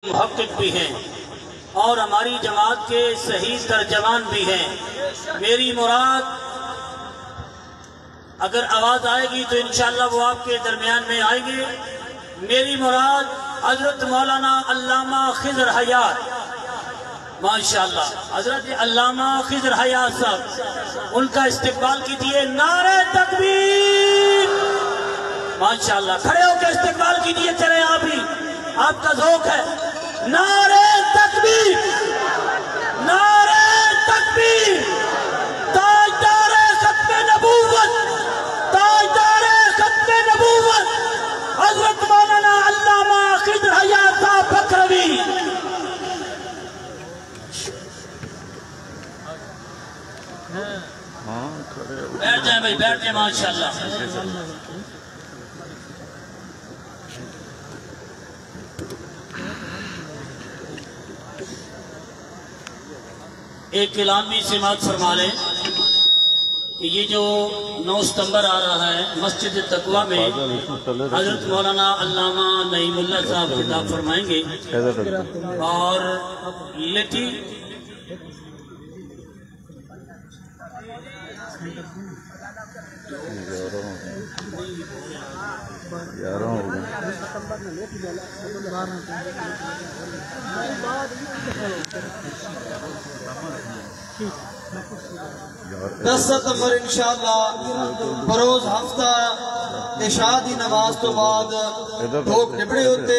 محقق بھی ہیں اور ہماری جماعت کے صحیح ترجمان بھی ہیں۔ میری مراد اگر آواز آئے گی تو انشاءاللہ وہ آپ کے درمیان میں آئیں گے۔ میری مراد حضرت مولانا علامہ خضر حیات، ماشاءاللہ حضرت علامہ خضر حیات صاحب، ان کا استقبال کیجیے۔ نعرہ تکبیر! ماشاءاللہ کھڑے ہو کے استقبال کیجیے، چلے آپ ہی، آپ کا ذوق ہے۔ نعرہ تکبیر! نعرہ تکبیر! تاجدار ختم نبوت، تاجدار ختم نبوت حضرت مولانا علامہ خضر حیات صاحب بکروی۔ بیٹھ جائیں بھائی، بیٹھ جائیں، ماشاءاللہ۔ ایک اعلامی سماعت فرما لیں کہ یہ جو 9 ستمبر آ رہا ہے مسجد تقویٰ میں حضرت مولانا علامہ نعیم اللہ صاحب خطاب فرمائیں گے، اور لیٹی دس ستمبر انشاءاللہ بروز ہفتہ عشاء دی نماز تو بعد ڈھوک نبڑے ہوتے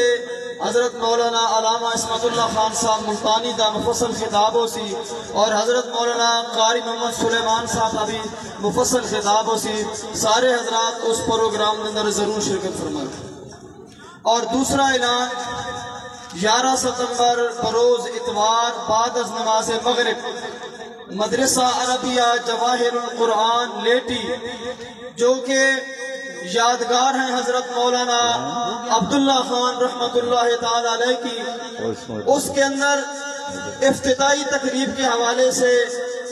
حضرت مولانا علامہ عصمت اللہ خان صاحب ملتانی دا مفصل خطاب ہو سی، اور حضرت مولانا قاری محمد سلیمان صاحب ابھی مفصل خطاب ہو سی۔ سارے حضرات اس پروگرام میں اندر ضرور شرکت فرمائیں۔ اور دوسرا اعلان، 11 ستمبر بروز اتوار بعد از نماز مغرب مدرسہ عربیہ جواہر القرآن لیٹی، جو کہ یادگار ہیں حضرت مولانا عبداللہ خان رحمت اللہ تعالی علیہ کی، اس کے اندر افتتاحی تقریب کے حوالے سے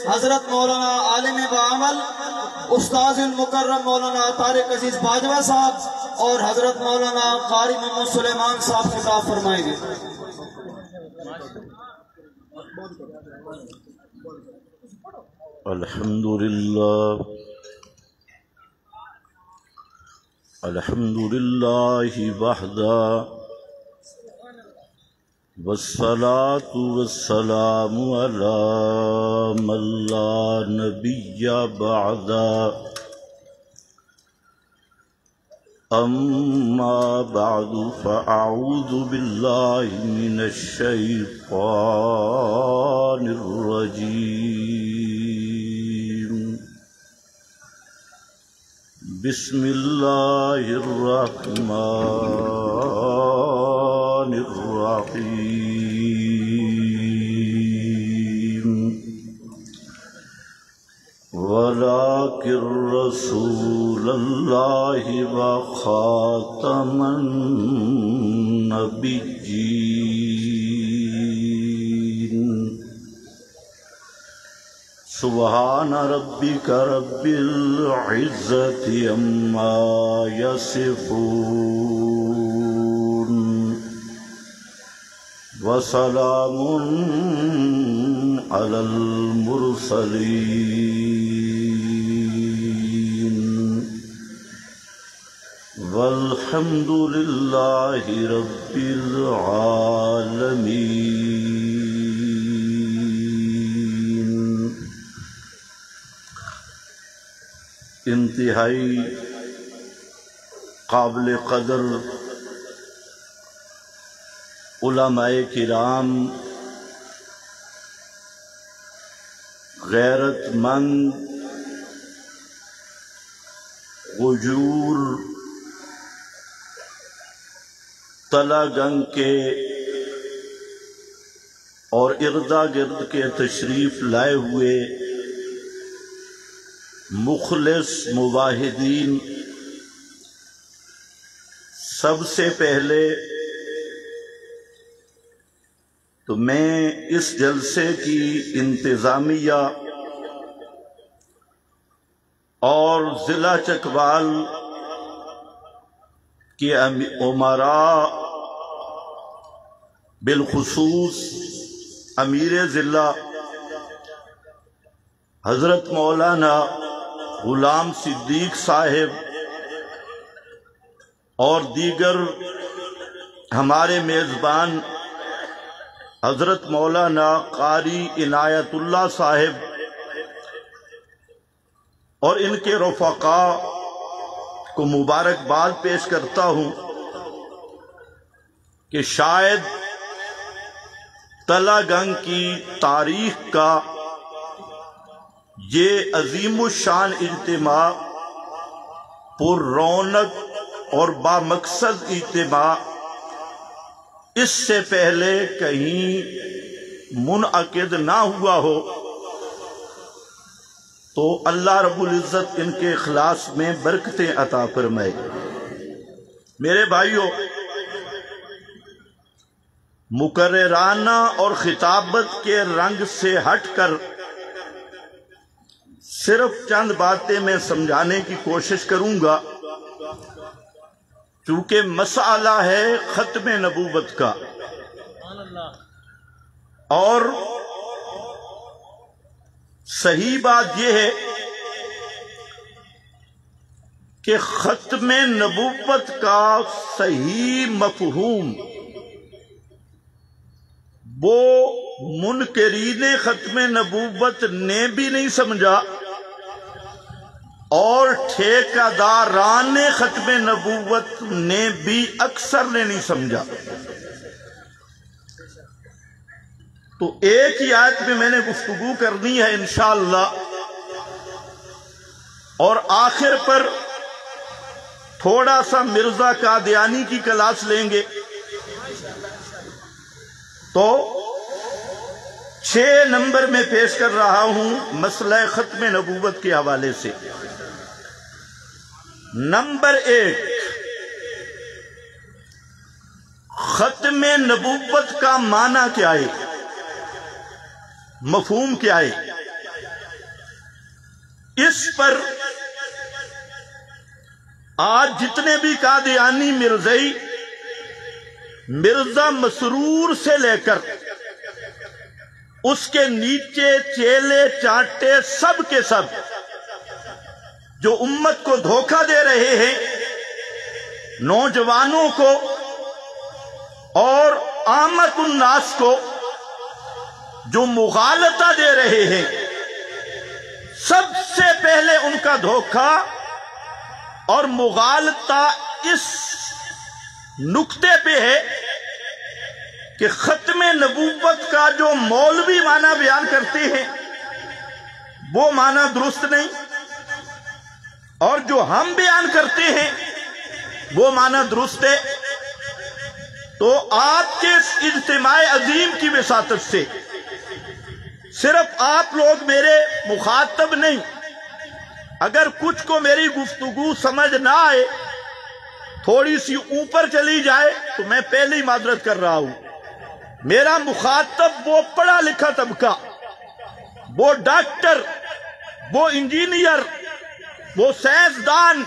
حضرت مولانا عالم بعمل استاذ المکرم مولانا طارق عزیز باجوہ صاحب اور حضرت مولانا قاری محمد سلیمان صاحب خطاب فرمائیں گے۔ الحمدللہ وحدہ والصلاة والسلام علی من لا نبی بعدا، اما بعد فاعوذ باللہ من الشیطان الرجیم، بسم اللہ الرحمن الرحیم، وَلَٰكِن رَّسُولَ اللَّهِ وَخَاتَمَ النَّبِيِّينَ، سبحان ربک رب العزت عما یصفون، وسلام علی المرسلین، والحمد للہ رب العالمین۔ انتہائی قابل قدر علماء کرام، غیرت مند، غجور، تلا گنگ کے اور اردا گرد کے تشریف لائے ہوئے مخلص مواحدین، سب سے پہلے تو میں اس جلسے کی انتظامیہ اور ضلع چکوال کہ امراء بالخصوص امیر ضلع حضرت مولانا غلام صدیق صاحب اور دیگر ہمارے میزبان حضرت مولانا قاری عنایت اللہ صاحب اور ان کے رفقاء کو مبارکباد پیش کرتا ہوں کہ شاید تلہ گنگ کی تاریخ کا یہ عظیم الشان اجتماع پر رونق اور بامقصد اجتماع اس سے پہلے کہیں منعقد نہ ہوا ہو، تو اللہ رب العزت ان کے اخلاص میں برکتیں عطا فرمائے۔ میرے بھائیوں، مقررانہ اور خطابت کے رنگ سے ہٹ کر صرف چند باتیں میں سمجھانے کی کوشش کروں گا، چونکہ مسئلہ ہے ختم نبوت کا، اور صحیح بات یہ ہے کہ ختم نبوت کا صحیح مفہوم وہ منکرین ختم نبوت نے بھی نہیں سمجھا اور ٹھیکیداران ختم نبوت نے بھی اکثر نے نہیں سمجھا۔ تو ایک ہی آیت میں میں نے گفتگو کرنی ہے انشاءاللہ، اور آخر پر تھوڑا سا مرزا قادیانی کی کلاس لیں گے۔ تو 6 نمبر میں پیش کر رہا ہوں مسئلہ ختم نبوت کے حوالے سے۔ نمبر 1، ختم نبوت کا معنی کیا ہے، مفہوم کیا ہے؟ اس پر آج جتنے بھی قادیانی مرزائی، مرزا مسرور سے لے کر اس کے نیچے چیلے چانٹے سب کے سب جو امت کو دھوکہ دے رہے ہیں، نوجوانوں کو اور عامت الناس کو جو مغالطہ دے رہے ہیں، سب سے پہلے ان کا دھوکہ اور مغالطہ اس نقطے پہ ہے کہ ختم نبوت کا جو مولوی معنی بیان کرتے ہیں وہ معنی درست نہیں، اور جو ہم بیان کرتے ہیں وہ معنی درست ہے۔ تو آپ کے اس اجتماع عظیم کی وساطت سے صرف آپ لوگ میرے مخاطب نہیں، اگر کچھ کو میری گفتگو سمجھ نہ آئے، تھوڑی سی اوپر چلی جائے، تو میں پہلے ہی معذرت کر رہا ہوں۔ میرا مخاطب وہ پڑھا لکھا طبقہ، وہ ڈاکٹر، وہ انجینئر، وہ سائنسدان،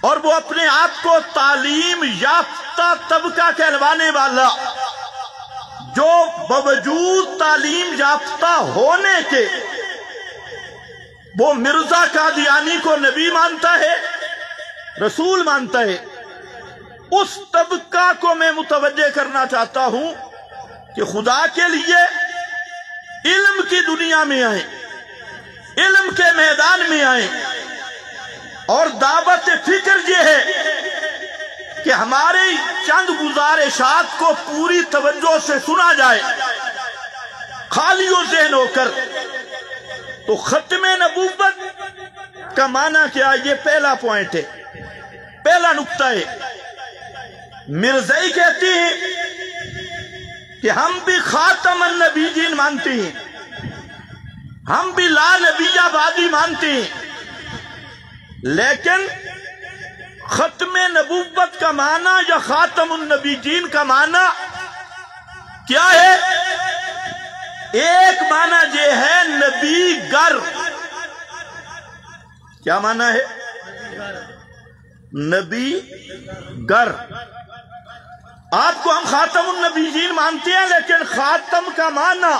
اور وہ اپنے آپ کو تعلیم یافتہ طبقہ کہلوانے والا، جو باوجود تعلیم یافتہ ہونے کے وہ مرزا قادیانی کو نبی مانتا ہے، رسول مانتا ہے، اس طبقہ کو میں متوجہ کرنا چاہتا ہوں کہ خدا کے لیے علم کی دنیا میں آئیں، علم کے میدان میں آئیں، اور دعوت فکر یہ ہے کہ ہمارے چند گزارشات کو پوری توجہ سے سنا جائے، خالی و ذہن ہو کر۔ تو ختم نبوت کا معنی کیا؟ یہ پہلا پوائنٹ ہے، پہلا نقطہ ہے۔ مرزائی کہتے ہیں کہ ہم بھی خاتم النبیین مانتے ہیں، ہم بھی لا نبی آبادی مانتے ہیں، لیکن ختم نبوت کا معنی یا خاتم النبیین کا معنی کیا ہے؟ ایک معنی یہ ہے نبی گر۔ کیا معنی ہے؟ نبی گر۔ آپ کو ہم خاتم النبیین مانتے ہیں، لیکن خاتم کا معنی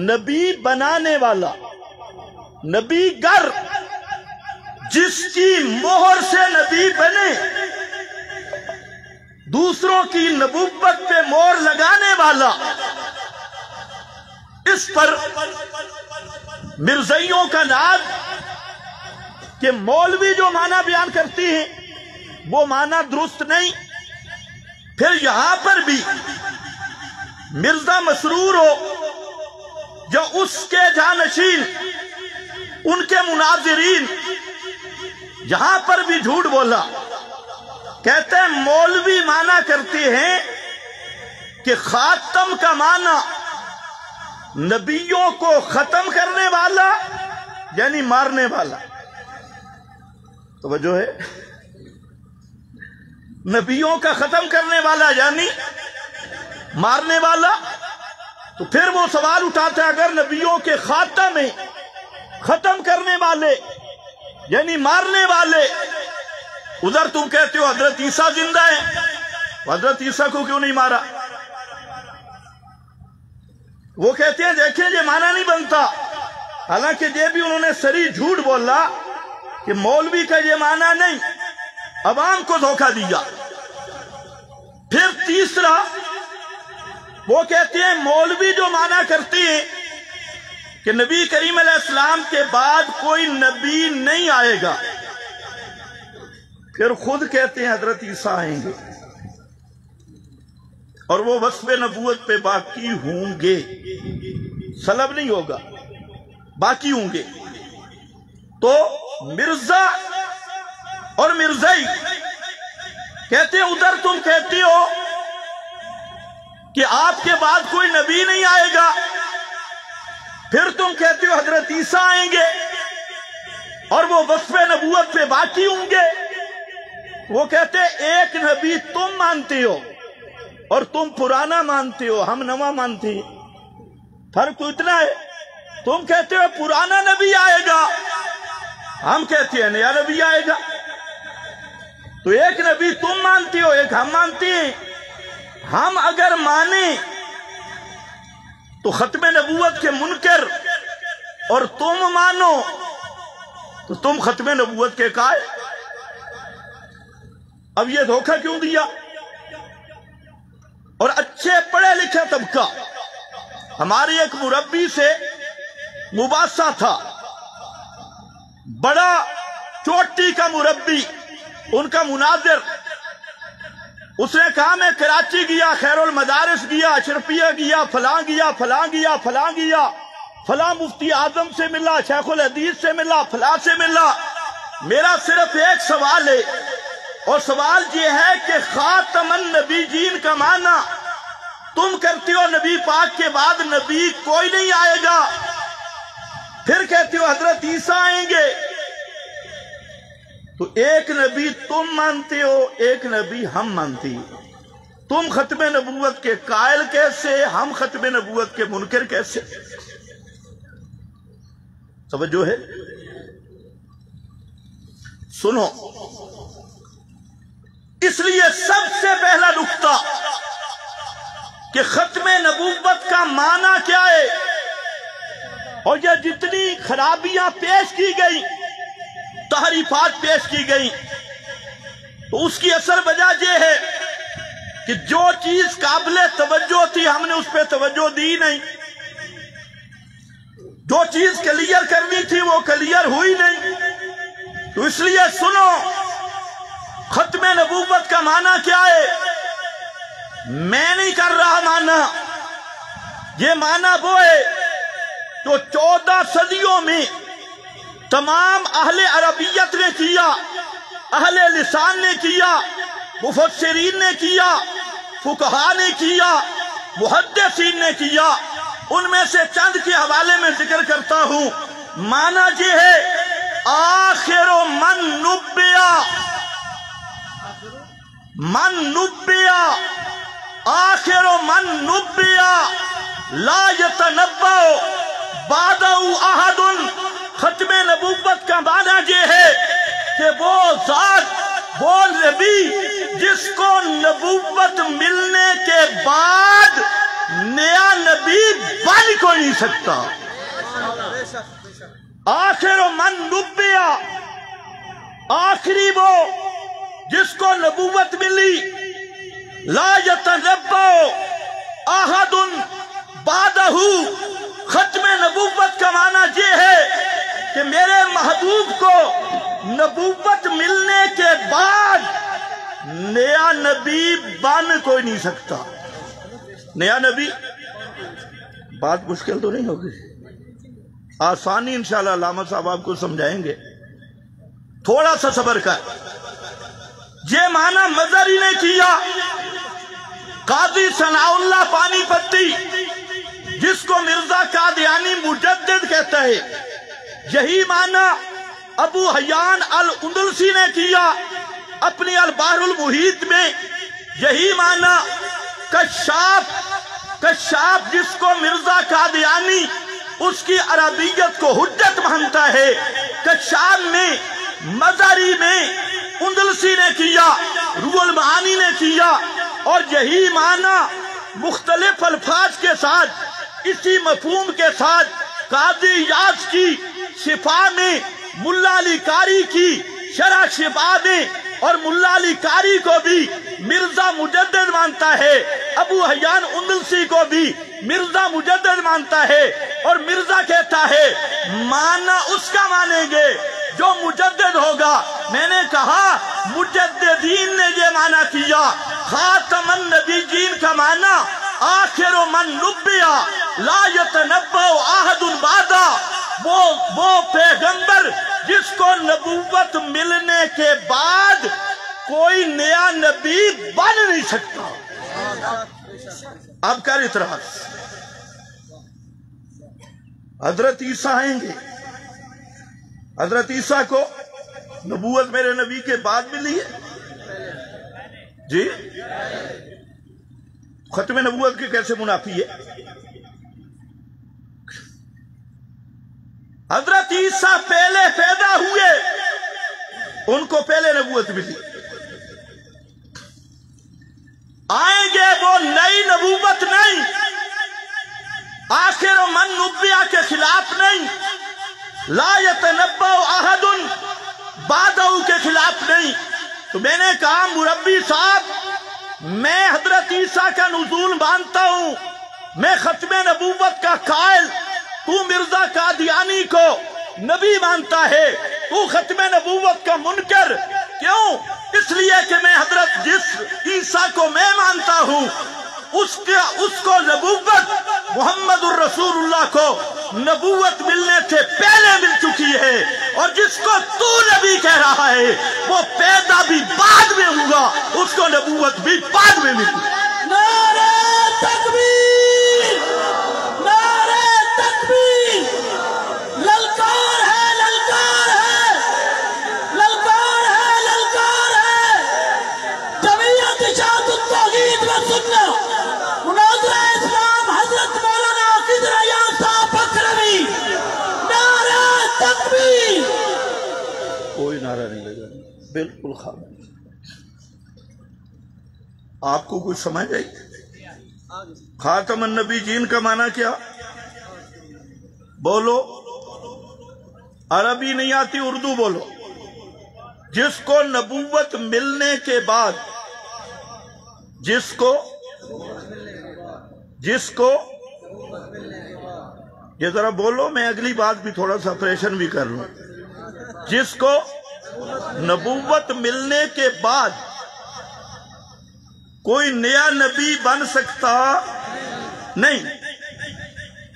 نبی بنانے والا، نبی گر، جس کی مہر سے نبی بنے، دوسروں کی نبوت پہ مہر لگانے والا۔ اس پر مرزائیوں کا ناز کہ مولوی جو معنی بیان کرتی ہیں وہ معنی درست نہیں۔ پھر یہاں پر بھی مرزا مسرور ہو جو اس کے جانشین، ان کے مناظرین، یہاں پر بھی جھوٹ بولا۔ کہتے ہیں مولوی معنی کرتے ہیں کہ خاتم کا معنی نبیوں کو ختم کرنے والا یعنی مارنے والا۔ توجہ ہے، نبیوں کا ختم کرنے والا یعنی مارنے والا۔ تو پھر وہ سوال اٹھاتا ہے اگر نبیوں کے خاتمے میں ختم کرنے والے یعنی مارنے والے، ادھر تم کہتے ہو حضرت عیسیٰ زندہ ہیں، حضرت عیسیٰ کو کیوں نہیں مارا؟ وہ کہتے ہیں دیکھیں یہ معنی نہیں بنتا، حالانکہ یہ بھی انہوں نے سری جھوٹ بولا کہ مولوی کا یہ معنی نہیں، عوام کو دھوکہ دیا۔ پھر تیسرا وہ کہتے ہیں مولوی جو معنی کرتے ہیں کہ نبی کریم علیہ السلام کے بعد کوئی نبی نہیں آئے گا، پھر خود کہتے ہیں حضرت عیسیٰ آئیں گے اور وہ وصف نبوت پہ باقی ہوں گے، سلب نہیں ہوگا، باقی ہوں گے۔ تو مرزا اور مرزائی کہتے ہیں ادھر تم کہتے ہو کہ آپ کے بعد کوئی نبی نہیں آئے گا، پھر تم کہتے ہو حضرت عیسیٰ آئیں گے اور وہ وصف نبوت پہ باقی ہوں گے۔ وہ کہتے ہیں ایک نبی تم مانتے ہو اور تم پرانا مانتے ہو، ہم نواں مانتے ہیں، فرق تو اتنا ہے۔ تم کہتے ہو پرانا نبی آئے گا، ہم کہتے ہیں نیا نبی آئے گا۔ تو ایک نبی تم مانتے ہو، ایک ہم مانتے ہیں۔ ہم اگر مانیں تو ختم نبوت کے منکر، اور تم مانو تو تم ختم نبوت کے قائل۔ اب یہ دھوکہ کیوں دیا؟ اور اچھے پڑھے لکھے طبقہ، ہمارے ایک مربی سے مباحثہ تھا، بڑا چوٹی کا مربی، ان کا مناظر، اس نے کہا میں کراچی گیا، خیر المدارس گیا، اشرفیہ گیا، فلاں گیا، فلاں گیا، فلاں گیا، فلاں مفتی اعظم سے ملا، شیخ الحدیث سے ملا، فلاں سے ملا۔ میرا صرف ایک سوال ہے، اور سوال یہ ہے کہ خاتم النبیین کا معنی تم کرتے ہو نبی پاک کے بعد نبی کوئی نہیں آئے گا، پھر کہتے ہو حضرت عیسیٰ آئیں گے۔ تو ایک نبی تم مانتے ہو، ایک نبی ہم مانتے ہیں۔ تم ختم نبوت کے قائل کیسے، ہم ختم نبوت کے منکر کیسے؟ توجہ ہے؟ سنو، اس لیے سب سے پہلا نقطہ کہ ختم نبوت کا معنی کیا ہے، اور یہ جتنی خرابیاں پیش کی گئی، تحریفات پیش کی گئی، تو اس کی اصل وجہ یہ ہے کہ جو چیز قابل توجہ تھی ہم نے اس پہ توجہ دی نہیں، جو چیز کلیئر کرنی تھی وہ کلیئر ہوئی نہیں۔ تو اس لیے سنو، ختم نبوت کا معنی کیا ہے؟ میں نہیں کر رہا معنی، یہ معنی وہ ہے جو 14 صدیوں میں تمام اہل عربیت نے کیا، اہل لسان نے کیا، مفسرین نے کیا، فقہا نے کیا، محدثین نے کیا۔ ان میں سے چند کے حوالے میں ذکر کرتا ہوں۔ معنی یہ ہے آخر من نبیا، من نبیا، آخر من نبیا لا یتنبأ بعدہ احد۔ ختم نبوت کا معنی یہ ہے کہ وہ ذات وہ نبی جس کو نبوت ملنے کے بعد نیا نبی بن کوئی نہیں سکتا. آخر من نبیا، آخری وہ جس کو نبوت ملی. لا یتنبأ احد بعدہ، ختم نبوت کا معنی یہ ہے کہ میرے محبوب کو نبوت ملنے کے بعد نیا نبی بن کوئی نہیں سکتا. نیا نبی بات مشکل تو نہیں ہوگی، آسانی انشاءاللہ علامہ صاحب آپ کو سمجھائیں گے. تھوڑا سا صبر کر. یہ معنی مظہری نے کیا. قاضی ثناء اللہ پانی پتی جس کو مرزا قادیانی مجدد کہتا ہے، یہی معنی ابو حیان الاندلسی نے کیا اپنی البحر المحیط میں. یہی معنی کشاف جس کو مرزا قادیانی اس کی عربیت کو حجت مانتا ہے، کشاف میں، مظہری میں، اندلسی نے کیا، روح المعانی نے کیا. اور یہی معنی مختلف الفاظ کے ساتھ، اسی مفہوم کے ساتھ قاضی یاس کی شفا میں، ملا علی قاری کی شرح شفا میں، اور ملا علی قاری کو بھی مرزا مجدد مانتا ہے، ابو حیان اندلسی کو بھی مرزا مجدد مانتا ہے. اور مرزا کہتا ہے معنی اس کا مانیں گے جو مجدد ہوگا. میں نے کہا مجددین نے یہ معنی کیا. خاتم النبیین کا معنی آخر من نبیا لا یتنبأ احد بعدہ، وہ پیغمبر جس کو نبوت ملنے کے بعد کوئی نیا نبی بن نہیں سکتا. اب کر اعتراض. حضرت عیسیٰ آئیں گے. حضرت عیسیٰ کو نبوت میرے نبی کے بعد ملی ہے جی. ختم نبوت کے کیسے منافی ہے؟ حضرت عیسیٰ پہلے پیدا ہوئے، ان کو پہلے نبوت ملی. آئیں گے وہ نئی نبوت نہیں، آخر من نبیا کے خلاف نہیں، لا یتنبأ احد بعدہ کے خلاف نہیں. تو میں نے کہا مربی صاحب، میں حضرت عیسیٰ کا نزول مانتا ہوں، میں ختم نبوت کا قائل، تو مرزا قادیانی کو نبی مانتا ہے، تو ختم نبوت کا منکر. کیوں؟ اس لیے کہ میں حضرت جس عیسیٰ کو میں مانتا ہوں اس کو نبوت، محمد الرسول اللہ کو نبوت ملنے سے پہلے مل چکی ہے، اور جس کو تو نبی کہہ رہا ہے وہ پیدا بھی بعد میں ہوگا، اس کو نبوت بھی بعد میں ملی. نعرہ تکبیر، نعرہ تکبیر. للکار ہے، للکار ہے، للکار ہے، للکار ہے. جمعیت اشاعت التوحید و سنت مناظرہ اسلام حضرت مولانا خضر حیات صاحب اکرمی. نعرہ تکبیر. کوئی نعرہ نہیں لگا، بالکل خاموش. آپ کو کچھ سمجھ آئی؟ خاتم النبیین کا معنی کیا؟ بولو. عربی نہیں آتی، اردو بولو. جس کو نبوت ملنے کے بعد، جس کو یہ ذرا بولو، میں اگلی بات بھی تھوڑا سا پریشن بھی کر لوں. جس کو نبوت ملنے کے بعد کوئی نیا نبی بن سکتا نہیں.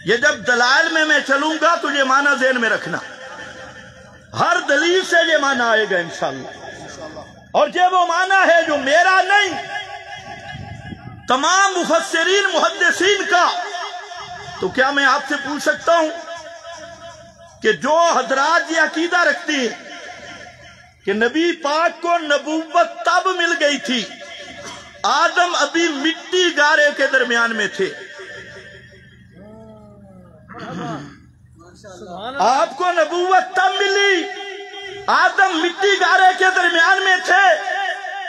یہ جب دلائل میں چلوں گا تو یہ معنی ذہن میں رکھنا، ہر دلیل سے یہ معنی آئے گا انشاءاللہ. اور یہ وہ معنی ہے جو میرا نہیں، تمام مفسرین محدثین کا. تو کیا میں آپ سے پوچھ سکتا ہوں کہ جو حضرات یہ عقیدہ رکھتی ہیں کہ نبی پاک کو نبوت تب مل گئی تھی آدم ابھی مٹی گارے کے درمیان میں تھے، آپ کو نبوت تب ملی آدم مٹی گارے کے درمیان میں تھے،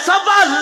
1.25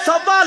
1.25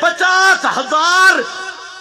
50,000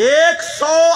100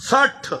60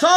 100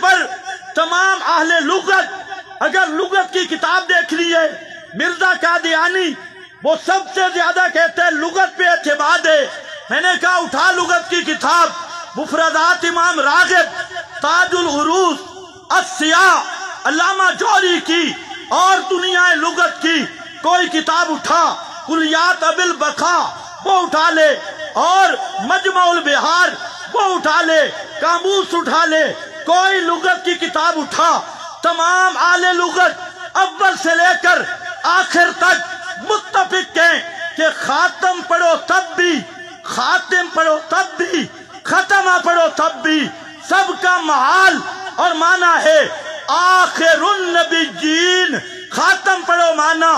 پر تمام اہل لغت، اگر لغت کی کتاب دیکھ لیے مرزا قادیانی وہ سب سے زیادہ کہتے ہیں لغت پہ اعتماد ہے. میں نے کہا اٹھا لغت کی کتاب، مفردات امام راغب، تاج العروض، السیاح علامہ جوہری کی، اور دنیا لغت کی کوئی کتاب اٹھا، کلیات ابی البقا وہ اٹھا لے، اور مجمع البحار وہ اٹھا لے، قاموس اٹھا لے، کوئی لغت کی کتاب اٹھا، تمام اہل لغت اول سے لے کر آخر تک متفق ہیں کہ خاتم پڑھو تب بھی، خاتم پڑھو تب بھی، ختمہ پڑھو تب بھی، سب کا محال اور معنی ہے آخر النبیین. خاتم پڑھو معنی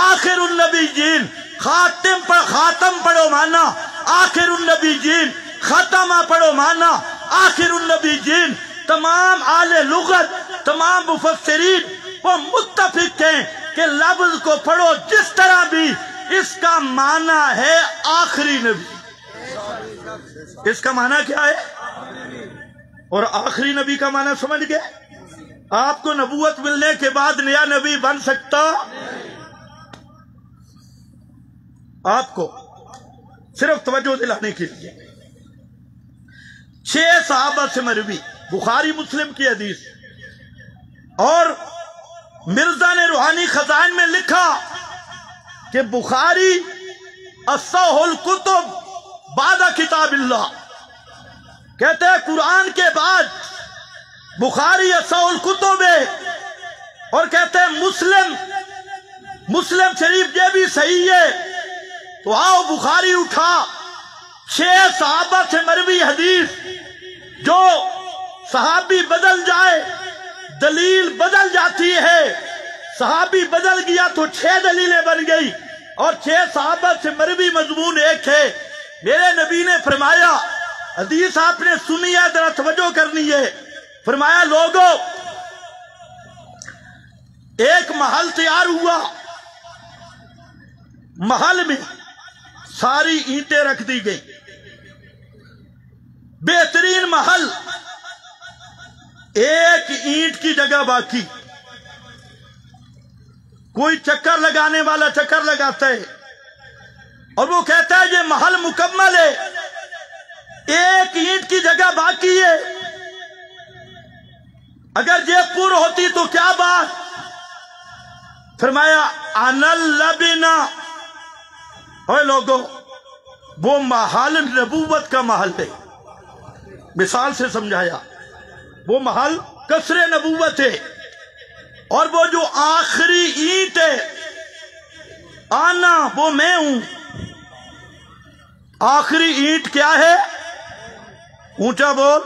آخر النبیین، خاتم پڑھو معنی آخر النبیین، ختمہ پڑھو معنی آخر النبیین. تمام اہل لغت، تمام مفسرین وہ متفق ہیں کہ لفظ کو پڑھو جس طرح بھی، اس کا معنی ہے آخری نبی. اس کا معنی کیا ہے؟ اور آخری نبی کا معنی سمجھ گئے؟ آپ کو نبوت ملنے کے بعد نیا نبی بن سکتا؟ آپ کو صرف توجہ دلانے کے لیے 6 صحابہ سے مروی، بخاری مسلم کی حدیث، اور مرزا نے روحانی خزائن میں لکھا کہ بخاری اصح الکتب بعد کتاب اللہ، کہتے ہیں قرآن کے بعد بخاری اصح الکتب ہے، اور کہتے ہیں مسلم شریف یہ بھی صحیح ہے. تو آؤ بخاری اٹھا، 6 صحابہ سے مروی حدیث، جو صحابی بدل جائے دلیل بدل جاتی ہے، صحابی بدل گیا تو 6 دلیلیں بن گئی، اور 6 صحابہ سے مروی مضمون ایک ہے. میرے نبی نے فرمایا، حدیث آپ نے سنی ہے ذرا توجہ کرنی ہے، فرمایا لوگوں ایک محل تیار ہوا، محل میں ساری اینٹیں رکھ دی گئی، بہترین محل، ایک اینٹ کی جگہ باقی. کوئی چکر لگانے والا چکر لگاتا ہے اور وہ کہتا ہے یہ محل مکمل ہے، ایک اینٹ کی جگہ باقی ہے، اگر یہ پور ہوتی تو کیا بات؟ فرمایا انا اللبنہ، اے لوگوں وہ محل نبوت کا محل ہے. مثال سے سمجھایا، وہ محل قصر نبوت ہے، اور وہ جو آخری اینٹ ہے آنا وہ میں ہوں. آخری اینٹ کیا ہے؟ اونچا بول،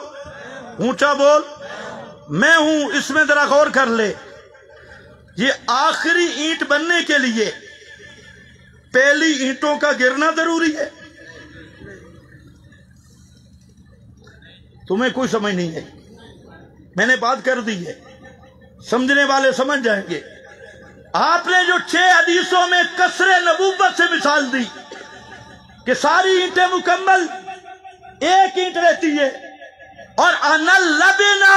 اونچا بول، میں ہوں. اس میں ذرا غور کر لے، یہ آخری اینٹ بننے کے لیے پہلی اینٹوں کا گرنا ضروری ہے. تمہیں کوئی سمجھ نہیں ہے، میں نے بات کر دی ہے، سمجھنے والے سمجھ جائیں گے. آپ نے جو 6 حدیثوں میں قصر نبوت سے مثال دی کہ ساری اینٹیں مکمل، ایک اینٹ رہتی ہے، اور انا اللبنہ،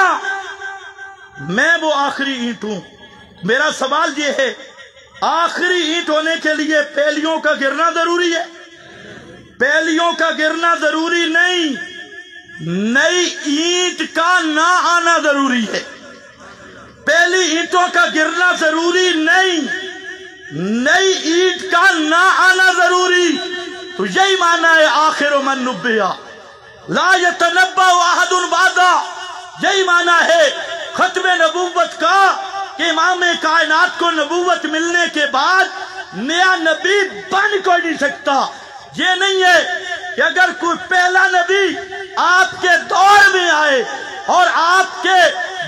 میں وہ آخری اینٹ ہوں. میرا سوال یہ ہے، آخری اینٹ ہونے کے لیے پہلیوں کا گرنا ضروری ہے؟ پہلیوں کا گرنا ضروری نہیں، نئی اینٹ کا نہ آنا ضروری ہے. پہلی اینٹوں کا گرنا ضروری نہیں، نئی اینٹ کا نہ آنا ضروری. تو یہی معنی ہے آخر من نبیا لا یتنبأ احد بعدا. یہی معنی ہے ختم نبوت کا کہ امام کائنات کو نبوت ملنے کے بعد نیا نبی بن کوئی نہیں سکتا. یہ نہیں ہے کہ اگر کوئی پہلا نبی آپ کے دور میں آئے اور آپ کے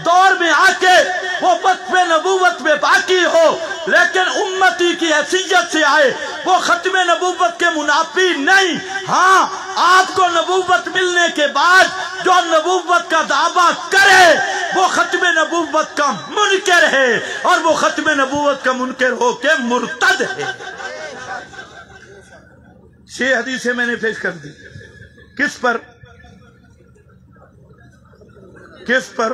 دور میں آ کے وہ وقت نبوت میں باقی ہو، لیکن امتی کی حیثیت سے آئے، وہ ختم نبوت کے منافی نہیں. ہاں، آپ کو نبوت ملنے کے بعد جو نبوت کا دعویٰ کرے وہ ختم نبوت کا منکر ہے، اور وہ ختم نبوت کا منکر ہو کے مرتد ہے. 6 حدیثیں میں نے پیش کر دی. کس پر؟ کس پر؟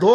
2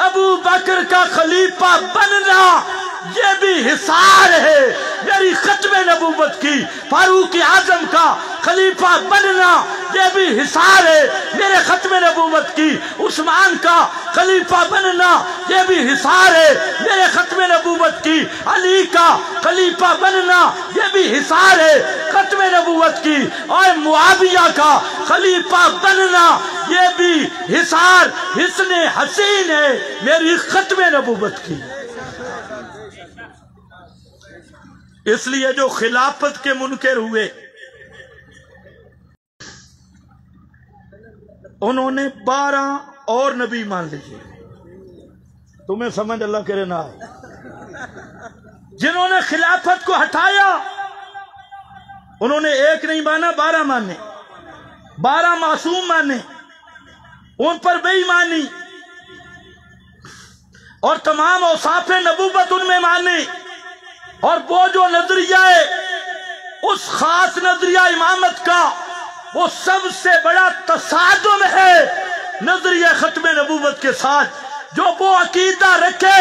ابو بکر کا خلیفہ بننا یہ بھی حصار ہے میری ختم نبوت کی، فاروق اعظم کا خلیفہ بننا یہ بھی حصار ہے میرے ختم نبوت کی، عثمان کا خلیفہ بننا یہ بھی حصار ہے میرے ختم نبوت کی، علی کا خلیفہ بننا یہ بھی حصار ہے ختم نبوت کی، اور معاویہ کا خلیفہ بننا یہ بھی حصار حسن حسین ہے میری ختم نبوت کی۔ اس لیے جو خلافت کے منکر ہوئے انہوں نے 12 اور نبی مان لیجئے، تمہیں سمجھ اللہ کرے نہ آئے، جنہوں نے خلافت کو ہٹایا انہوں نے ایک نہیں مانا 12 مانے، 12 معصوم مانے، ان پر بے ایمانی اور تمام اوصاف نبوت ان میں مانے، اور وہ جو نظریہ ہے اس خاص نظریہ امامت کا وہ سب سے بڑا تصادم ہے نظریہ ختم نبوت کے ساتھ، جو وہ عقیدہ رکھے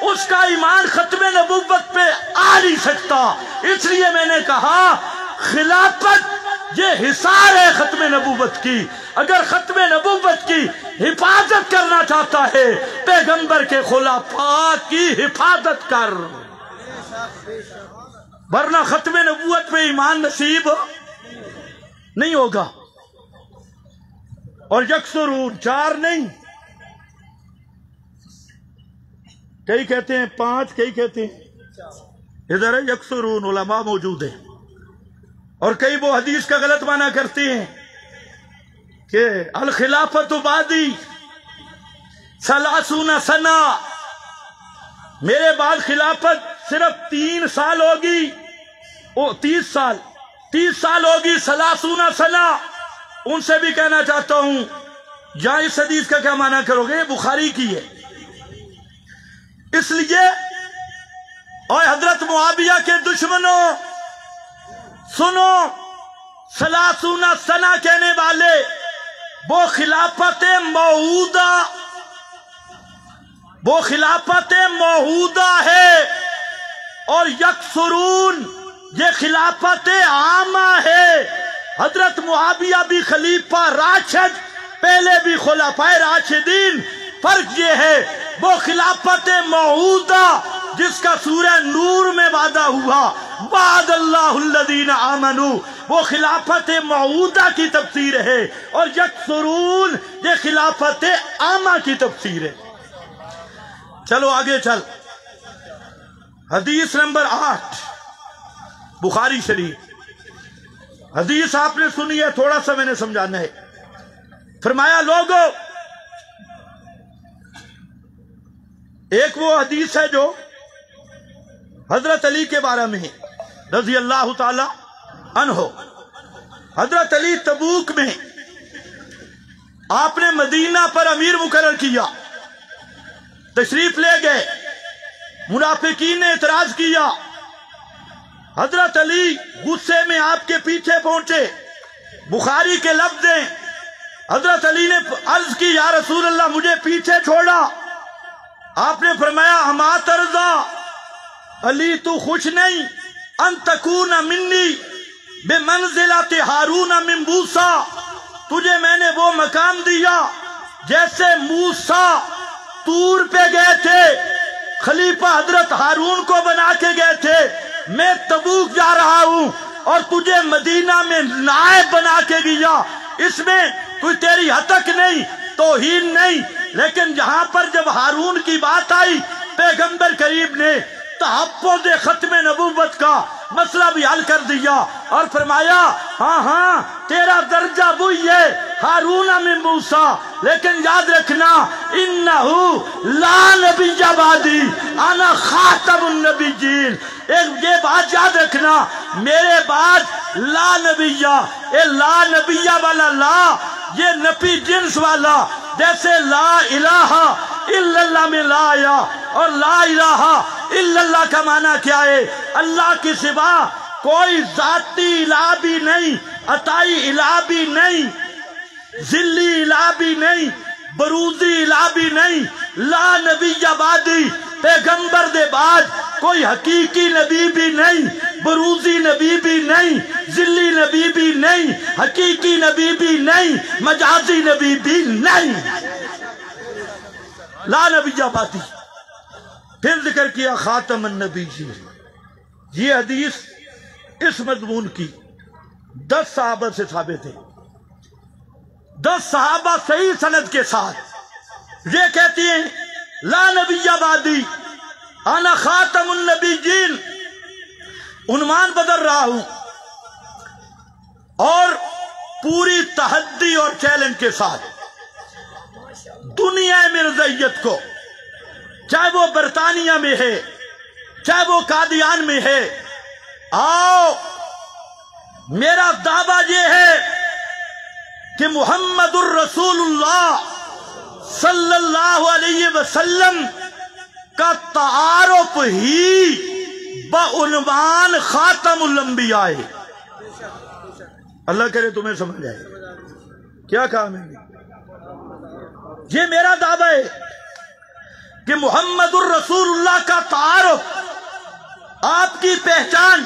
اس کا ایمان ختم نبوت پہ آ نہیں سکتا۔ اس لیے میں نے کہا خلافت یہ حصار ہے ختم نبوت کی، اگر ختم نبوت کی حفاظت کرنا چاہتا ہے پیغمبر کے خلفاء کی حفاظت کر، ورنہ ختم نبوت پہ ایمان نصیب نہیں ہوگا۔ اور یکسرون 4 نہیں، کئی کہتے ہیں 5، کئی کہتے ہیں ادھر ہے یکسرون، علماء موجود ہیں، اور کئی وہ حدیث کا غلط معنی کرتے ہیں کہ الخلافت بعدی 30 سنہ، میرے بعد خلافت صرف 3 سال ہوگی، 30 سال ہوگی، 30 سنہ۔ ان سے بھی کہنا چاہتا ہوں یہاں اس حدیث کا کیا معنی کرو گے؟ یہ بخاری کی ہے۔ اس لیے اور حضرت معاویہ کے دشمنوں سنو، 30 سنہ کہنے والے وہ خلافت موعودہ ہے، اور یکسرون یہ خلافت عامہ ہے۔ حضرت معاویہ بھی خلیفہ راشد، پہلے بھی خلفائے راشدین، فرق یہ ہے وہ خلافت موعودہ جس کا سورہ نور میں وعدہ ہوا، وعد اللہ الذین آمنوا، وہ خلافت موعودہ کی تفسیر ہے، اور یکسرون یہ خلافت عامہ کی تفسیر ہے۔ چلو آگے چل، حدیث نمبر 8 بخاری شریف، حدیث آپ نے سنی ہے، تھوڑا سا میں نے سمجھانا ہے۔ فرمایا لوگوں، ایک وہ حدیث ہے جو حضرت علی کے بارے میں ہے رضی اللہ تعالی عنہ۔ حضرت علی تبوک میں آپ نے مدینہ پر امیر مقرر کیا، تشریف لے گئے، منافقین نے اعتراض کیا، حضرت علی غصے میں آپ کے پیچھے پہنچے، بخاری کے لفظ ہیں، حضرت علی نے عرض کی یا رسول اللہ مجھے پیچھے چھوڑا، آپ نے فرمایا اما ترضا، علی تو خوش نہیں، ان تکون منی بمنزلت ہارون من موسیٰ، تجھے میں نے وہ مقام دیا جیسے موسیٰ طور پہ گئے تھے، خلیفہ حضرت ہارون کو بنا کے گئے تھے، میں تبوک جا رہا ہوں اور تجھے مدینہ میں نائب بنا کے گیا، اس میں کوئی تیری حتک نہیں، توہین نہیں، لیکن جہاں پر جب ہارون کی بات آئی پیغمبر کریم نے تحفظ ختم نبوت کا مسئلہ بھی حل کر دیا اور فرمایا ہاں تیرا درجہ وہی ہے ہارون من موسیٰ، لیکن یاد رکھنا انہو لا نبی بعدی انا خاتم النبیین، یہ بات یاد رکھنا میرے بعد لا نبیہ، اے لا نبیہ والا لا یہ نفی جنس والا، جیسے لا الہ الا اللہ میں لا آیا، اور لا الہ الا اللہ کا معنی کیا ہے؟ اللہ کے سوا کوئی ذاتی الہ بھی نہیں، عطائی الہ بھی نہیں، ذلی الہ بھی نہیں، بروزی الہ بھی نہیں، لا نبی آبادی پیغمبر دے بعد کوئی حقیقی نبی بھی نہیں، بروزی نبی بھی نہیں، ذلی نبی بھی نہیں، حقیقی نبی بھی نہیں، مجازی نبی بھی نہیں، لا نبی آبادی۔ پھر ذکر کیا خاتم النبی جی، یہ حدیث اس مضمون کی 10 صحابہ سے ثابت ہے، 10 صحابہ صحیح سند کے ساتھ یہ کہتی ہیں لا نبی آبادی انا خاتم النبیین، عنوان بدل رہا ہوں، اور پوری تحدی اور چیلنج کے ساتھ دنیا مرزائیت کو، چاہے وہ برطانیہ میں ہے، چاہے وہ قادیان میں ہے، آؤ میرا دعویٰ یہ ہے کہ محمد الرسول اللہ صلی اللہ علیہ وسلم کا تعارف ہی بعنوان خاتم الانبیاء ہے۔ اللہ کرے تمہیں سمجھ آئے کیا کہا میں نے؟ یہ میرا دعویٰ ہے کہ محمد الرسول اللہ کا تعارف، آپ کی پہچان،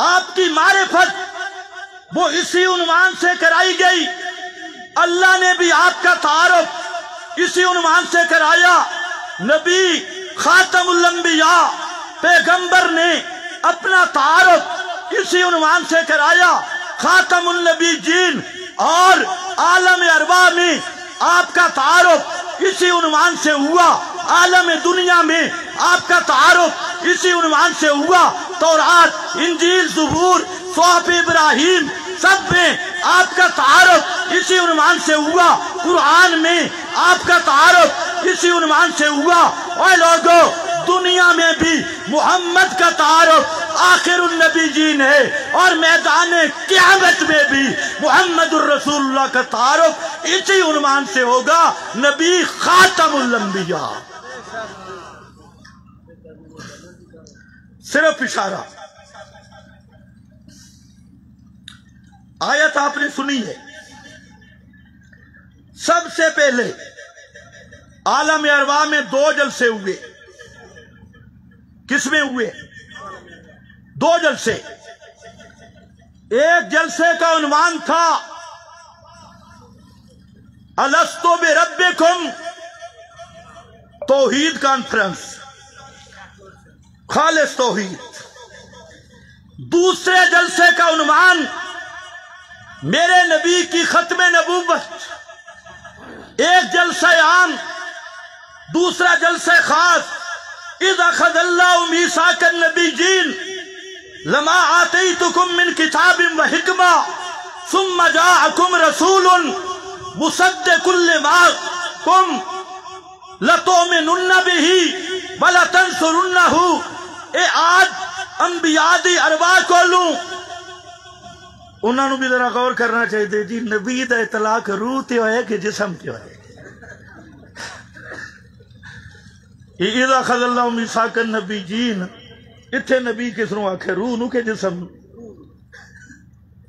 آپ کی معرفت وہ اسی عنوان سے کرائی گئی۔ اللہ نے بھی آپ کا تعارف اسی عنوان سے کرایا۔ نبی خاتم الانبیاء پیغمبر نے اپنا تعارف اسی عنوان سے کرایا۔ خاتم النبیین اور عالم ارواح میں آپ کا تعارف اسی عنوان سے ہوا، عالم دنیا میں آپ کا تعارف اسی عنوان سے ہوا۔ تورات، انجیل، زبور، صحف ابراہیم سب میں آپ کا تعارف اسی عنوان سے ہوا۔ قرآن میں آپ کا تعارف اسی عنوان سے ہوا۔ اے لوگوں، دنیا میں بھی محمد کا تعارف آخر النبیین ہے، اور میدان قیامت میں بھی محمد الرسول اللہ کا تعارف اسی عنوان سے ہوگا، نبی خاتم الانبیاء۔ صرف اشارہ، آیت آپ نے سنی ہے۔ سب سے پہلے عالم ارواح میں 2 جلسے ہوئے۔ کس میں ہوئے؟ 2 جلسے۔ ایک جلسے کا عنوان تھا الستو بربکم، توحید کانفرنس، خالص توحید۔ دوسرے جلسے کا عنوان میرے نبی کی ختم نبوت، ایک جلسہ عام، دوسرا جلسہ خاص۔ اذ اخذ اللہ میثاق النبیین لما آتیتکم من کتاب و حکمہ ثم جاءکم رسول مصدق لما کم لتؤمنن بہ ولتنصرنہ۔ اے آج انبیاء دی ارواح کو لوں، انہوں نے بھی ذرا غور کرنا چاہیے جی، نبی دا اطلاق روح تے ہوئے کہ جسم تے ہوئے؟ اذا اخذ اللہ میثاق النبیین، اتھے نبی کس نو آکھے؟ روح نو کہ جسم؟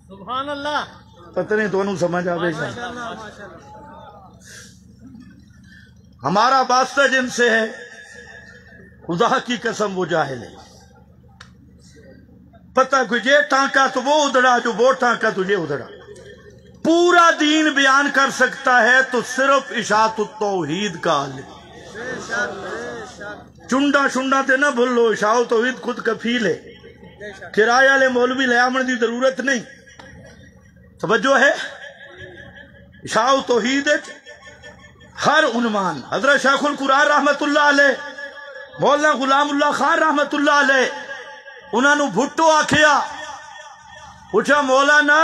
سبحان اللہ۔ پتہ نہیں تو انہوں سمجھ آوے گا۔ ہمارا واسطہ جن سے ہے، خدا کی قسم وہ جاہل ہے۔ پتہ کوئی یہ ٹانکا تو وہ ادھڑا، جو وہ ٹانکا تو یہ ادھڑا۔ پورا دین بیان کر سکتا ہے تو صرف اشاعت التوحید کا عالم۔ چنڈا شنڈا تے نہ بھولو، اشاعت التوحید خود کفیل ہے، کرایہ لے مولوی لے آمن دی ضرورت نہیں۔ توجہ ہے؟ اشاعت التوحید ہر عنوان، حضرت شیخ القرآن رحمت اللہ علیہ، مولانا غلام اللہ خان رحمت اللہ علیہ، انہوں نے بھٹو آکھیا، پوچھا مولانا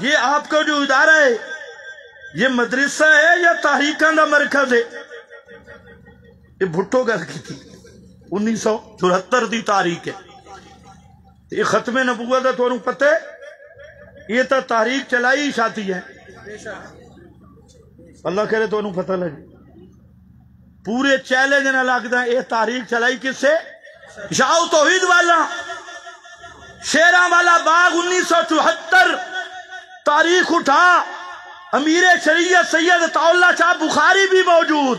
یہ آپ کا جو ادارہ ہے یہ مدرسہ ہے یا تحریکاں دا مرکز ہے؟ یہ بھٹو گل کی تھی، 1974 دی تاریخ ہے۔ یہ ختم نبوت دا تو پتہ ہے، یہ تا تاریخ چلائی شاتی ہے، اللہ کرے تو پتہ لگے۔ پورے چیلنج نہ لگتا ہے، یہ تاریخ چلائی کس سے؟ اشاعت التوحید والا۔ شیراں والا باغ 1974 تاریخ اٹھا، امیر شریعت سید عطا اللہ شاہ بخاری بھی موجود،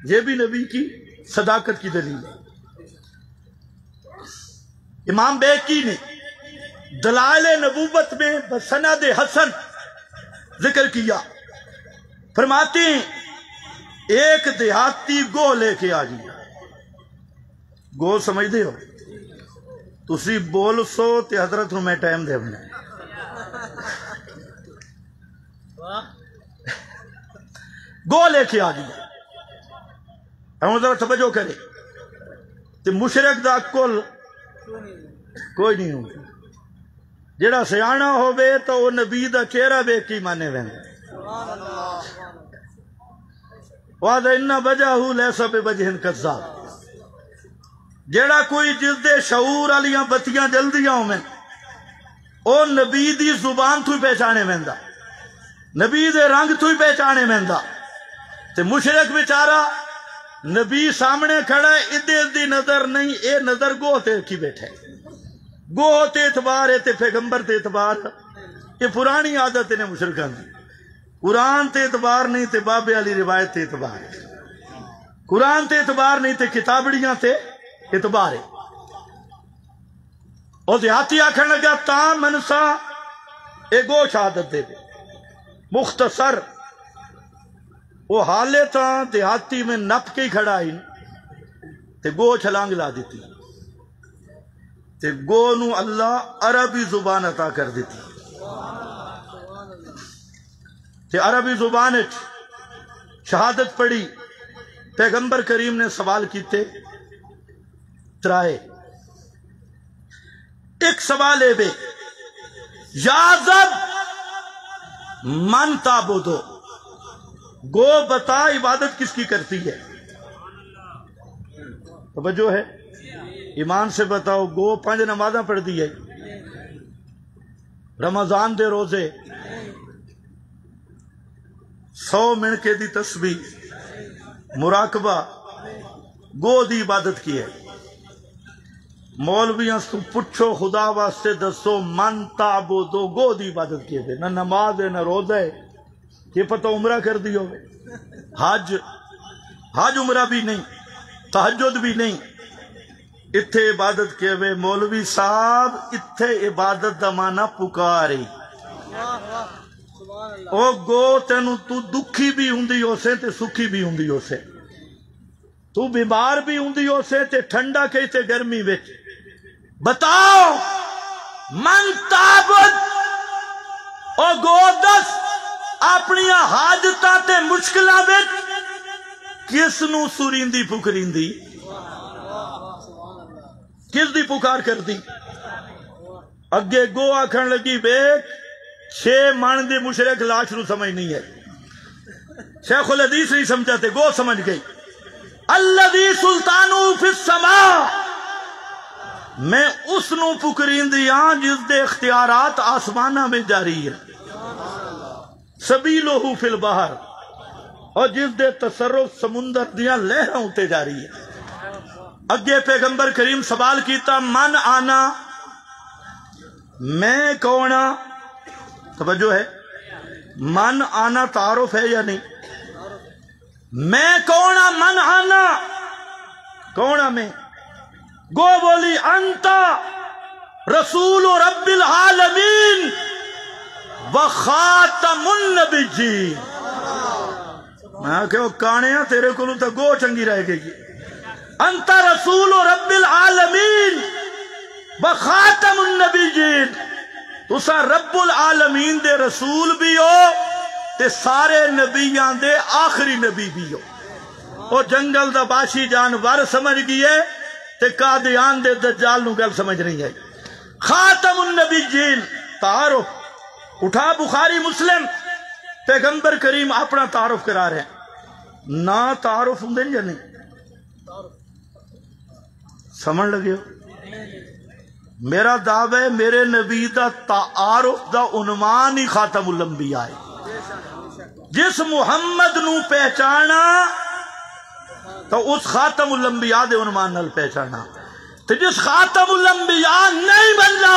یہ بھی نبی کی صداقت کی دلیل ہے۔ امام بیہقی نے دلائل نبوت میں بسند حسن ذکر کیا، فرماتے ہیں ایک دیہاتی گو لے کے آ گیا۔ گو سمجھتے ہو؟ تسی بول سو تے حضرت میں ٹائم دے بنا گو لے کے آ گیا۔ ہم ذرا توجہ کرے تے مشرک دا کل کوئی نہیں ہوگا، جڑا سیانا ہوئے تو وہ نبی دا چہرہ بے کی مانے ویندے۔ وَعَدَ إِنَّ بَجَاهُ لَيْسَ بِبَجْهٍ كَذَّابٍ، جڑا کوئی جس دے شعور والیاں بتیاں جلدیاں ہوئیں او نبی دی زبان تو ہی پہچانے ویندا، نبی دے رنگ تو ہی پہچانے ویندا۔ تے مشرک بیچارہ نبی سامنے کھڑا ہے، ادھے دی نظر نہیں، اے نظر گو تے کی بیٹھے، گو تے اعتبار ہے تے پیغمبر تے اعتبار، یہ پرانی عادت نے مشرکان دی۔ قرآن تے اعتبار نہیں تے بابے علی روایت تے اعتبار ہے، قرآن تے اعتبار نہیں تے کتابڑیاں تے اعتبار ہے۔ اور دیہاتی آکھن لگا تا منسا اے گو شہادت دے مختصر، وہ حالے تا دیہاتی میں نپ کے ہی کھڑا ہی تے گو چھلانگ لا دیتی، تے گو نو اللہ عربی زبان عطا کر دیتی، تے عربی زبان شہادت پڑھی۔ پیغمبر کریم نے سوال کیتے ترائے، ایک سوال ہے بے یا زب من تعبدو، گو بتا عبادت کس کی کرتی ہے؟ توجہ ہے، ایمان سے بتاؤ گو 5 نمازاں پڑھ دی ہے، رمضان دے روزے، 100 منٹ دی تسبیح، مراقبہ، گو دی عبادت کی ہے۔ مولویاں تو پوچھو خدا واسطے دسو من تعبدو، گو دی عبادت کی ہے، نہ نماز ہے نہ روزہ ہے، یہ پتہ عمرہ کر دی ہوئے، حج عمرہ بھی نہیں، تہجد بھی نہیں، اتھے عبادت کے ہوئے۔ مولوی صاحب اتھے عبادت دا معنی پکاری، او گو تینو تو دکھی بھی ہوندی ہو سے تے سکھی بھی ہوندی ہو سے، تو بیمار بھی ہوندی ہو سے تے ٹھنڈا کئی تے گرمی وچ، بتاؤ من تعبد، او گو دس اپنی حاجتاں تے مشکلاں وچ کس نو سریندی پکریندی، کس دی پکار کر دی؟ اگے گو آکھن لگی بے 6 من دی مشرک لاش نو سمجھ نہیں ہے، شیخ الحدیث نہیں سمجھاتے، گو سمجھ گئی۔ الذی سلطانو فی السماء، میں اس نو پکریندی ہاں جس دے اختیارات آسمانہ میں جاری ہے، سبیلہ فی البحر، اور جس دے تصرف سمندر دیاں لہراں اتے جاری ہے۔ اگے پیغمبر کریم سوال کیتا من آنا، میں کونا، توجہ ہے، من آنا تعارف ہے یا نہیں؟ میں کونا، من آنا کونا میں، گو بولی انتا رسول رب العالمین وخاتم النبیین، میں کہ وہ کانیاں تیرے کو تو گو چنگی رہ گئی، انت رسول رب العالمین وخاتم النبیین، تسا رب العالمین دے رسول بھی ہو تے سارے نبیان دے آخری نبی بھی ہو۔ وہ جنگل دا باشی جانور سمجھ گئے تے قادیان دے دجال نو گل سمجھ نہیں ہے۔ خاتم النبیین تعارف اٹھا، بخاری مسلم، پیغمبر کریم اپنا تعارف کرا رہے ہیں، نہ تعارف ہوں یا نہیں؟ سمجھ لگے ہو؟ میرا دعویٰ ہے میرے نبی دا تعارف دا عنوان ہی خاتم الانبیاء ہے۔ جس محمد نو پہچانا تو اس خاتم الانبیاء دے عنوان نال پہچانا، تو جس خاتم الانبیاء نہیں بننا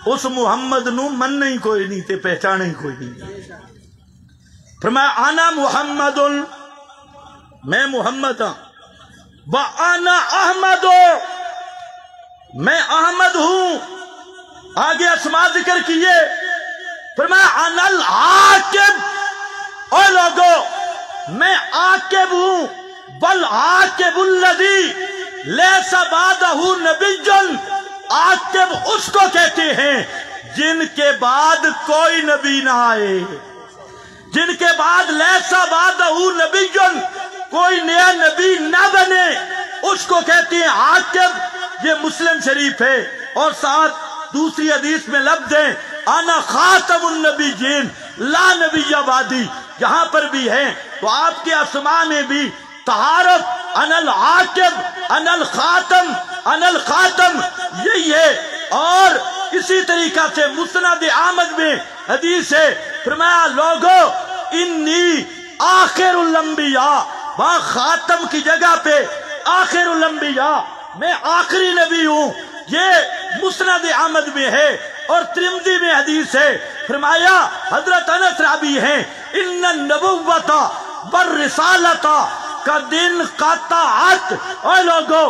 اس محمد نو من نہیں کوئی نہیں تے پہچانا ہی کوئی نہیں۔ فرمایا انا محمد میں محمد ہوں، وَأَنَا أَحْمَدُ میں احمد ہوں۔ آگے اسماء ذکر کیے، فرمایا انا العاقب، اے لوگو میں عاقب ہوں، بل عاقب الذی لیس بعدہ نبی، عاقب اس کو کہتے ہیں جن کے بعد کوئی نبی نہ آئے، جن کے بعد لیسا بعدہ نبی، کوئی نیا نبی نہ بنے، اس کو کہتے ہیں عاقب۔ یہ مسلم شریف ہے، اور ساتھ دوسری حدیث میں لفظ ہے انا خاتم النبیین لا نبی بعدی، یہاں پر بھی ہے۔ تو آپ کے اسماء میں بھی طہارت انا العاقب، انا الخاتم، انا الخاتم یہی ہے۔ اور اسی طریقہ سے مسند احمد میں حدیث ہے، فرمایا لوگو انی آخر الانبیاء، وہاں خاتم کی جگہ پہ آخر الانبیاء، میں آخری نبی ہوں۔ یہ مسند احمد میں ہے، اور ترمذی میں حدیث ہے۔ فرمایا حضرت انس راوی ہیں ان النبوۃ والرسالۃ قد انقطعت، اور لوگو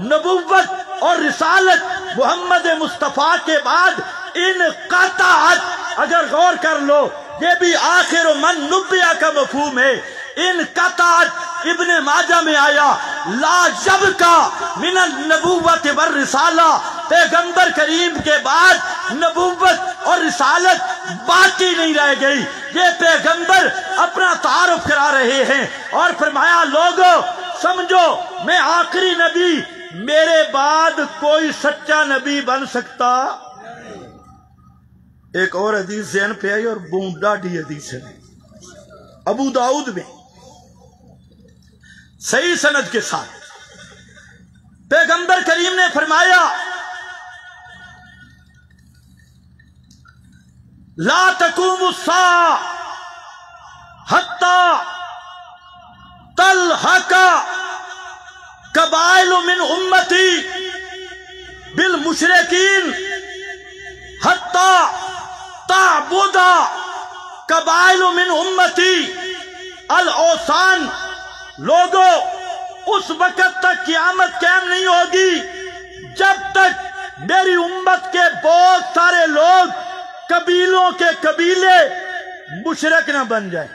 نبوت اور رسالت محمد مصطفیٰ کے بعد انقطعت، اگر غور کر لو یہ بھی آخر من نبیہ کا مفہوم ہے۔ انقطعت ابن ماجہ میں آیا لا یبقی من النبوت والرسالہ، پیغمبر کریم کے بعد نبوت اور رسالت باقی نہیں رہ گئی۔ یہ پیغمبر اپنا تعارف کرا رہے ہیں، اور فرمایا لوگو سمجھو میں آخری نبی، میرے بعد کوئی سچا نبی بن سکتا۔ ایک اور حدیث ذہن پہ آئی، اور ڈاڈھی حدیث ہے ابو داؤد میں صحیح سند کے ساتھ، پیغمبر کریم نے فرمایا لا تقوم الساعة حتى تلحق قبائل من امتی بالمشرکین حتى تعبد قبائل من امتی الاوثان۔ لوگو اس وقت تک قیامت قائم نہیں ہوگی جب تک میری امت کے بہت سارے لوگ قبیلوں کے قبیلے مشرک نہ بن جائیں۔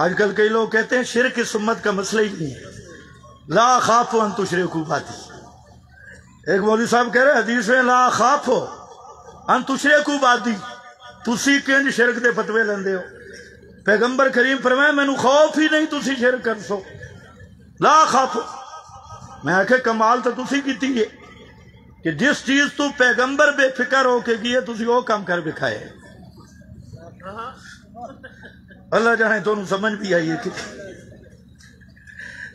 آج کل کئی لوگ کہتے ہیں شرک اس امت کا مسئلہ ہی نہیں ہے، لا خاف ان تشرکوا باتیں۔ ایک مولوی صاحب کہہ رہے حدیث میں لا خاف ان تشرکوا باتیں، تسی کنج شرک دے فتوے لیندے ہو۔ پیغمبر کریم فرمایا مینوں خوف ہی نہیں تسی شرک کر سو، لا خاف۔ میں آکھے کمال تو تسی کیتی ہے کہ جس چیز تو پیغمبر بے فکر ہو کے گئے تسی وہ کام کر بکھائے۔ اللہ جانے تو انہوں سمجھ بھی آئیے کہ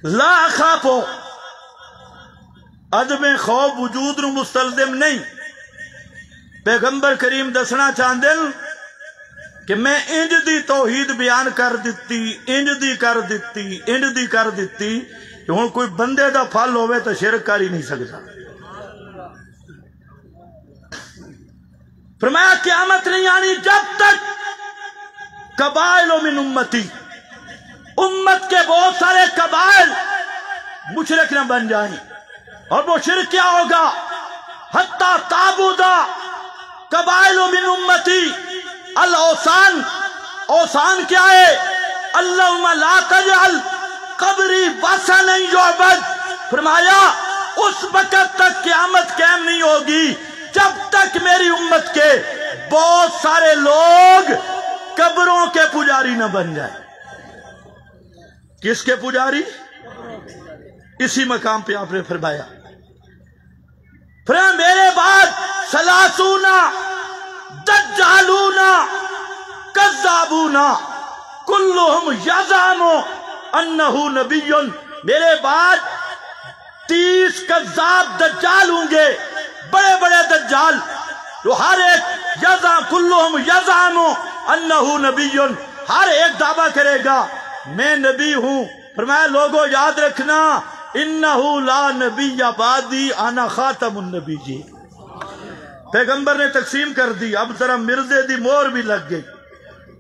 لا خافو، عدم خوف وجود نو مستلزم نہیں۔ پیغمبر کریم دسنا چاہتے ہیں کہ میں انج دی توحید بیان کر دیتی، انج دی کر دیتی، انج دی کر دیتی کہ ہوں کوئی بندے دا پھل ہوئے تو شرک کر ہی نہیں سکتا۔ فرمایا قیامت نہیں آنی جب تک قبائل من امتی، امت کے بہت سارے قبائل مشرک نہ بن جائیں۔ اور وہ شرک کیا ہوگا؟ حتی تعبدا قبائل من امتی الاوثان۔ اوثان کیا ہے؟ اللہم لا تجعل قبری وثنا یعبد۔ فرمایا اس وقت تک قیامت قائم نہیں ہوگی جب تک میری امت کے بہت سارے لوگ قبروں کے پجاری نہ بن جائیں۔ کس کے پجاری؟ اسی مقام پہ آپ نے فرمایا میرے بعد ثلاثون دجالون کذابون کلہم یزعم انہ نبی۔ میرے بعد 30 کذاب دجال ہوں گے، بڑے بڑے دجال، جو ہر ایک یزعم کلہم یزعم انہ نبی، ہر ایک دعویٰ کرے گا میں نبی ہوں۔ فرمایا لوگوں یاد رکھنا انہو لا نبی بعدی انا خاتم النبیین۔ پیغمبر نے تقسیم کر دی، اب ذرا مرزے دی مور بھی لگ گئی۔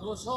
200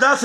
10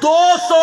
200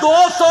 200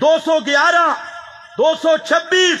211, 226